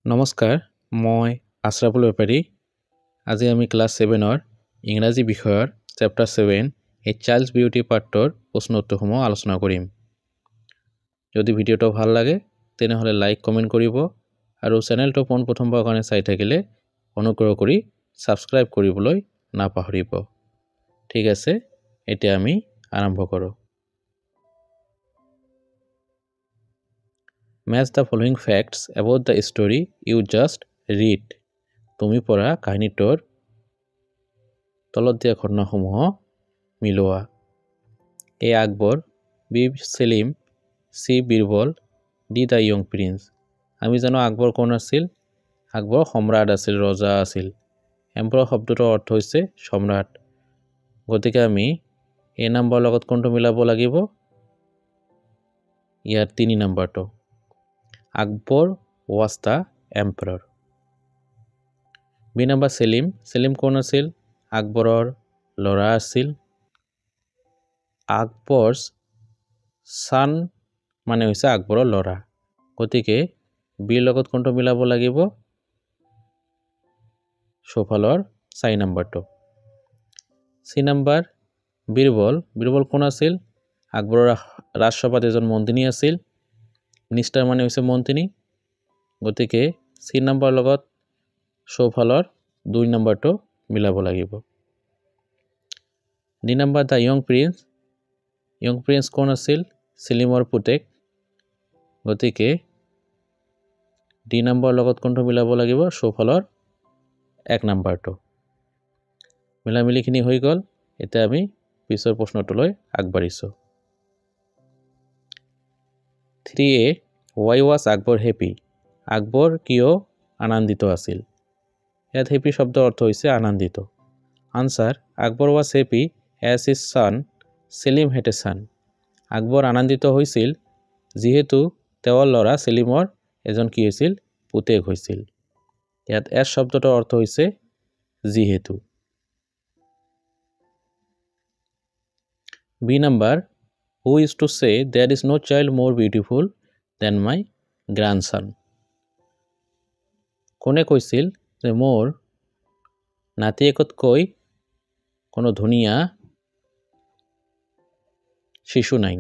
নমস্কাৰ, মই আশ্ৰাফুল বেপাৰী। আজি আমি ক্লাছ 7ৰ ইংৰাজী বিষয়ৰ চেপ্টাৰ 7 এ চাইল্ডছ বিউটি পাৰ্টৰ প্ৰশ্ন উত্তৰসমূহ আলোচনা কৰিম। যদি ভিডিঅ'টো ভাল লাগে তেনেহ'লে লাইক কমেণ্ট কৰিব আৰু চেনেলটো প্ৰথমবাৰৰ কাৰণে চাই থাকিলে অনুগ্ৰহ কৰি ছাবস্ক্ৰাইব কৰিবলৈ নাপাহৰিব। ঠিক আছে, এতিয়া আমি আৰম্ভ কৰোঁ। Match the following facts about the story you just read. তুমি পঢ়া কাহিনীটোৰ তলত দিয়া ঘটনাসমূহ মিলোৱা। A Akbar, B Salim, C Birbal, D the young prince. আমি জানো আকবৰ কোন আছিল? আকবৰ সম্ৰাট আছিল, ৰজা আছিল। এম্পায়াৰ শব্দটোৰ অৰ্থ হৈছে সম্ৰাট। গতিকে আমি এ নাম্বাৰৰ লগত কোনটো মিলাব লাগিব? ইয়াৰ 3 নম্বৰটো। Akbar was the emperor. B নম্বৰ সেলিম। সেলিম কোন আছিল? আকবৰৰ ল'ৰা আছিল। আকবৰছ ছান মানে হৈছে আকবৰৰ ল'ৰা। গতিকে বিৰ লগত কোনটো মিলাব লাগিব? সোঁফালৰ 4 নম্বৰটো। C number Birbal. বীৰবল কোন আছিল? আকবৰৰ ৰাজসভাত এজন মন্ত্ৰী আছিল। মিনিষ্টাৰ মানে হৈছে মন্ত্ৰী। গতিকে চি নম্বৰ লগত সোঁফালৰ 2 নম্বৰটো মিলাব লাগিব। D number the young prince. Young prince কোন আছিল? সেলিমৰ পুতেক। গতিকে ডি নম্বৰ লগত কোনটো মিলাব লাগিব? সোঁফালৰ 1 নম্বৰটো। মিলামিলিখিনি হৈ গ'ল। এতিয়া আমি পিছৰ প্ৰশ্নটোলৈ আগবাঢ়িছোঁ। 3A Why was Akbar happy? Akbar কিয় আনন্দিত আছিল? ইয়াত হেপী শব্দৰ অৰ্থ হৈছে আনন্দিত। Answer Akbar was happy as his son Salim had a son. Akbar আনন্দিত হৈছিল যিহেতু তেওঁৰ ল'ৰা সেলিমৰ এজন কি হৈছিল? পুতেক হৈছিল। ইয়াত এছ শব্দটোৰ অৰ্থ হৈছে যিহেতু। বি নম্বৰ Who is to say there is no child more beautiful than my grandson? কোনে কৈছিল যে মোৰ নাতিয়েকতকৈ কোনো ধুনীয়া শিশু নাই?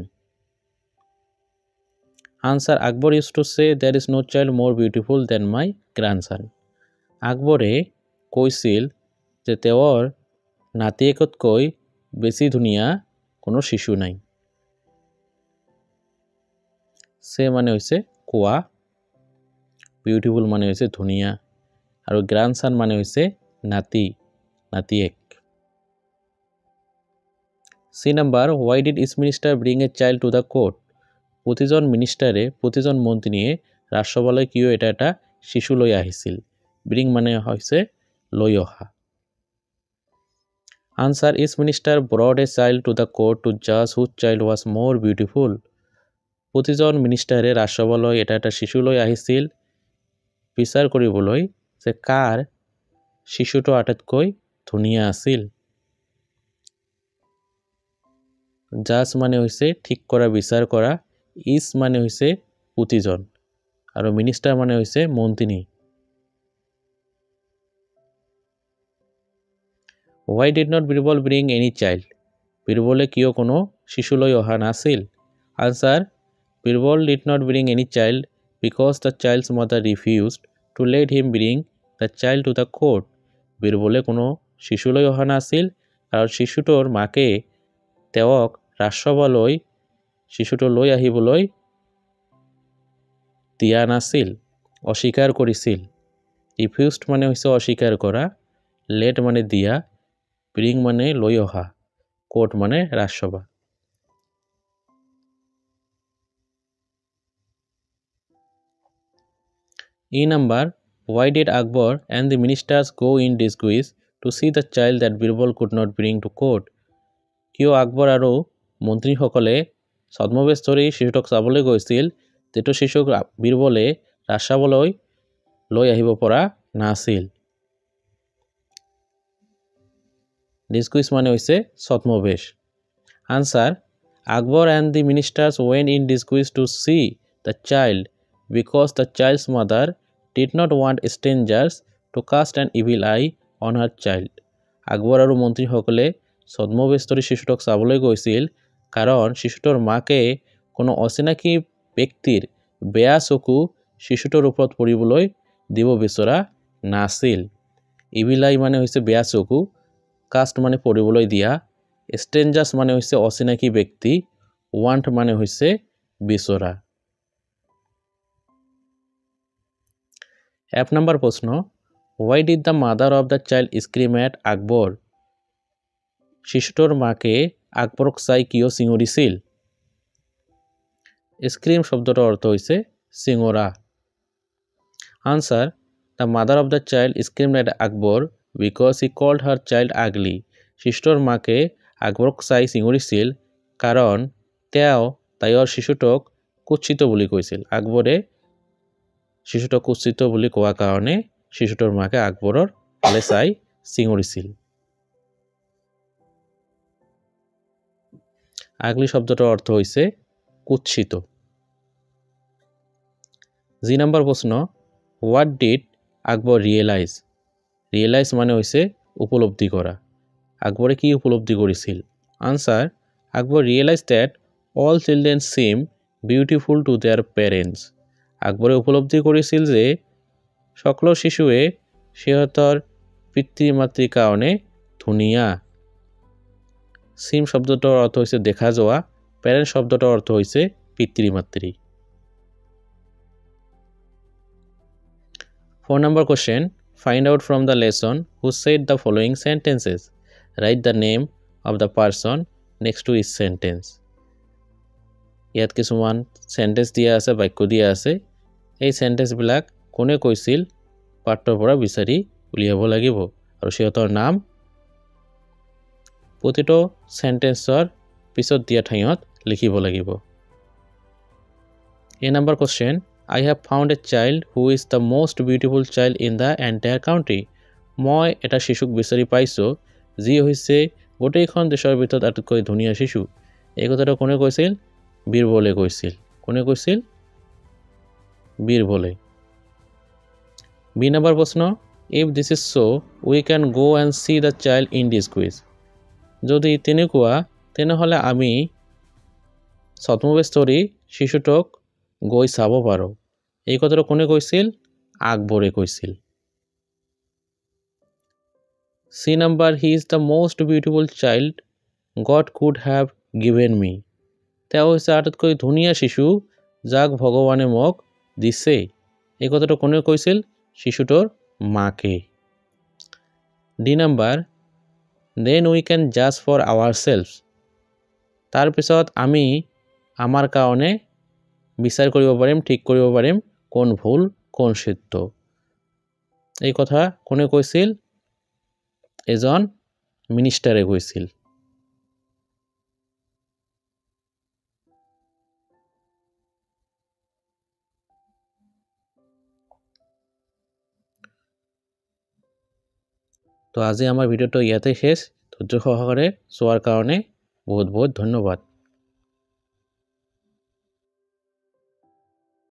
Answer Akbar used to say there is no child more beautiful than my grandson. আকবৰে কৈছিল যে তেওঁৰ নাতিয়েকতকৈ বেছি ধুনীয়া কোনো শিশু নাই। সে মানে হৈছে কোৱা, বিউটিফুল মানে হৈছে ধুনীয়া, আৰু গ্ৰাণ্ডসন মানে হৈছে নাতি, নাতিয়েক। C number Why did each minister bring a child to the court? প্ৰতিজন মিনিষ্টাৰে, প্ৰতিজন মন্ত্ৰীয়ে ৰাজসভালৈ কিয় এটা শিশু লৈ আহিছিল? ব্ৰিং মানে হৈছে লৈ অহা। Answer each minister brought a child to the court to judge whose child was more beautiful. প্ৰতিজন মিনিষ্টাৰে ৰাজসভালৈ এটা শিশু লৈ আহিছিল বিচাৰ কৰিবলৈ যে কাৰ শিশুটো আটাইতকৈ ধুনীয়া আছিল। জাজ মানে হৈছে ঠিক কৰা, বিচাৰ কৰা। ইচ মানে হৈছে প্ৰতিজন, আৰু মিনিষ্টাৰ মানে হৈছে মন্ত্ৰী। Why did not Birbal bring any child? বীৰবলে কিয় কোনো শিশু লৈ অহা নাছিল? Answer Birbal did not bring any child because the child's mother refused to let him bring the child to the court. বীৰবলে কোনো শিশু লৈ অহা নাছিল আৰু শিশুটোৰ মাকে তেওঁক ৰাজসভালৈ শিশুটো লৈ আহিবলৈ দিয়া নাছিল, অস্বীকাৰ কৰিছিল। ৰিফিউজড মানে হৈছে অস্বীকাৰ কৰা, লেট মানে দিয়া, ব্ৰিং মানে লৈ অহা, কোৰ্ট মানে ৰাজসভা। ই number Why did Akbar and the ministers go in disguise to see the child that Birbal could not bring to court? কিয় আকবৰ আৰু মন্ত্ৰীসকলে ছদ্মবেশ ধৰি শিশুটোক চাবলৈ গৈছিল যিটো শিশুক বীৰবলে ৰাজসভালৈ লৈ আহিব পৰা নাছিল? ডিসগুইজ মানে হৈছে ছদ্মবেশ। Answer Akbar and the ministers went in disguise to see the child because the child's mother did not want strangers to cast an evil eye on her child. Akbar আৰু মন্ত্ৰীসকলে ছদ্মবেষ্টৰী শিশুটোক চাবলৈ গৈছিল কাৰণ শিশুটোৰ মাকে কোনো অচিনাকি ব্যক্তিৰ বেয়া চকু শিশুটোৰ ওপৰত পৰিবলৈ দিব বিচৰা নাছিল। ইভিল আই মানে হৈছে বেয়া চকু, কাষ্ট মানে পৰিবলৈ দিয়া, স্ট্ৰেঞ্জাৰ্ছ মানে হৈছে অচিনাকি ব্যক্তি, ৱান্ট মানে হৈছে বিচৰা। এক নম্বৰ প্ৰশ্ন, why did the mother of the child scream at Akbar? শিশুটোৰ মাকে আকবৰক চাই কিয় চিঞৰিছিল? স্ক্ৰীম শব্দটোৰ অৰ্থ হৈছে চিঞৰা। Answer, the mother of the child screamed at Akbar because he called her child ugly. শিশুটোৰ মাকে আকবৰক চাই চিঞৰিছিল কাৰণ তেওঁ তাইৰ শিশুটোক কুৎসিত বুলি কৈছিল। আকবৰে শিশুটোক কুৎসিত বুলি কোৱা কাৰণে শিশুটোৰ মাকে আকবৰৰ ফালে চাই চিঞৰিছিল। আগলি শব্দটোৰ অৰ্থ হৈছে কুৎসিত। দুই নম্বৰ প্ৰশ্ন, what did Akbar realise? Realise মানে হৈছে উপলব্ধি কৰা। আকবৰে কি উপলব্ধি কৰিছিল? Answer, Akbar realise that all children seem beautiful to their parents. আকবৰে উপলব্ধি কৰিছিল যে সকলো শিশুৱে সিহঁতৰ পিতৃ মাতৃৰ কাৰণে ধুনীয়া। সিম শব্দটোৰ অৰ্থ হৈছে দেখা যোৱা, পেৰেণ্ট শব্দটোৰ অৰ্থ হৈছে পিতৃ মাতৃ। 4 number question, find out from the lesson who said the following sentences. Write the name of the person next to each sentence. ইয়াত কিছুমান সেন্টেন্স দিয়া আছে, বাক্য দিয়া আছে। এই সেন্টেন্সবিলাক কোনে কৈছিল পাঠৰ পৰা বিচাৰি উলিয়াব লাগিব আৰু সিহঁতৰ নাম প্ৰতিটো সেন্টেন্সৰ পিছত দিয়া ঠাইত লিখিব লাগিব। A number question, I have found a child who is the most beautiful child in the entire country. মই এটা শিশুক বিচাৰি পাইছো যি হৈছে গোটেইখন দেশৰ ভিতৰত আটাইতকৈ ধুনীয়া শিশু। এই কথাটো কোনে কৈছিল? বীৰবলে কৈছিল। কোনে কৈছিল? বীৰবলে। বি নম্বৰ প্ৰশ্ন, if this is so, we can go and see the child in this quiz. যদি তেনেকুৱা তেনেহ'লে আমি ছদ্মবেষ্টৰী শিশুটোক গৈ চাব পাৰোঁ। এই কথাটো কোনে কৈছিল? আকবৰে কৈছিল। সি number, he is the most beautiful child God could have given me. তেওঁ হৈছে আটাইতকৈ ধুনীয়া শিশু যাক ভগৱানে মোক দিছে। এই কথাটো কোনে কৈছিল? শিশুটোৰ মাকে। D number, then we can judge for ourselves. তাৰপিছত আমি আমাৰ কাৰণে বিচাৰ কৰিব পাৰিম, ঠিক কৰিব পাৰিম কোন ভুল কোন সত্য। এই কথা কোনে কৈছিল? এজন মিনিষ্টাৰে কৈছিল। তো আজি আমাৰ ভিডিঅ'টো ইয়াতে শেষ। ধৈৰ্য সহকাৰে চোৱাৰ কাৰণে বহুত বহুত ধন্যবাদ।